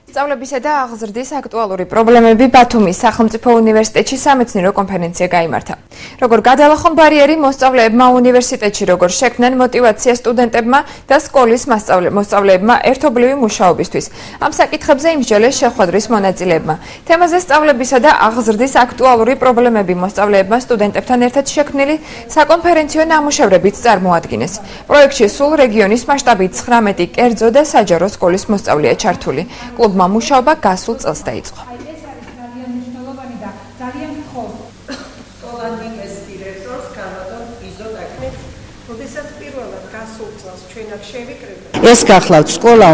სწავლებისა და აღზრდის აქტუალური პრობლემები ბათუმის სახელმწიფო უნივერსიტეტში სამეცნიერო კონფერენცია გაიმართა. Როგორ გადალახონ ბარიერი მოსწავლეებმა უნივერსიტეტში, როგორ შექმნან მოტივაცია სტუდენტებმა და სკოლის მოსწავლეებმა ერთობლივი მუშაობისთვის. Ამ საკითხებზე იმსჯელეს შეხვედრის მონაწილეებმა. თემაზე სწავლებისა და აღზრდის აქტუალური პრობლემები მოსწავლეებმა სტუდენტებთან ერთად შექმნილი საკონფერენციო ნამუშევრებიც წარმოადგინეს. პროექტში სულ რეგიონის მასშტაბით 19 კერძო და საჯარო სკოლის მოსწავლეა ჩართული. კლუბმა მუშაობა გასულ წელს დაიწყო. ეს გახლავთ სკოლა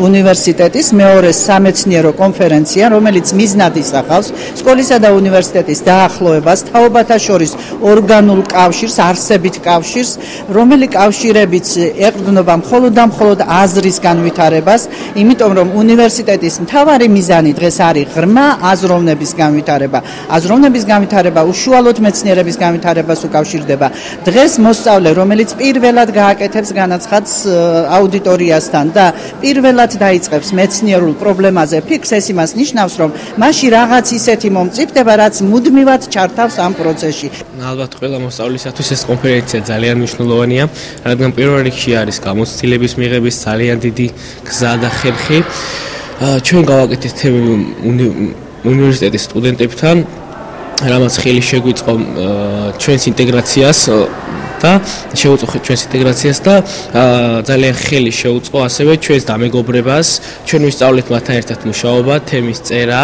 უნივერსიტეტის მეორე სამეცნიერო კონფერენცია, რომელიც მიზნად ისახავს სკოლისა და უნივერსიტეტის დაახლოებას, თაობათა შორის ორგანულ კავშირს, არსებით კავშირს, რომელი კავშირებიც ეყრდნობა მხოლოდ აზრის განვითარებას, იმიტომ რომ უნივერსიტეტის მთავარი მიზანი დღეს არის ღრმა აზროვნების განვითარება. აზროვნების განვითარება უშუალოდ მეცნიერების განვითარებას უკავშირდება. დღეს მოსწავლე, რომელიც პირველად გააკეთებს განაცხადს აუდიტორიასთან და პირველად დაიწყებს მეცნიერულ პრობლემაზე ფიქრს, ეს იმას ნიშნავს, რომ მასში რაღაც ისეთი მომწიფდება, რაც მუდმივად ჩართავს ამ პროცესში. ალბათ ყველა მოსწავლისათვის ეს კონფერენცია ძალიან მნიშვნელოვანია, რადგან პირველ რიგში არის გამოცდილების მიღების ძალიან დიდი გზა და ხერხი. ჩვენ გავაკეთეთ უნივერსიტეტის სტუდენტებთან, რამაც ხელი შეგვიწყო ჩვენს ინტეგრაციას და შეუწყო ჩვენს ინტეგრაციას და ძალიან ხელი შეუწყო ასევე ჩვენს დამეგობრებას, ჩვენ ვისწავლეთ მათთან ერთად მუშაობა, თემის წერა.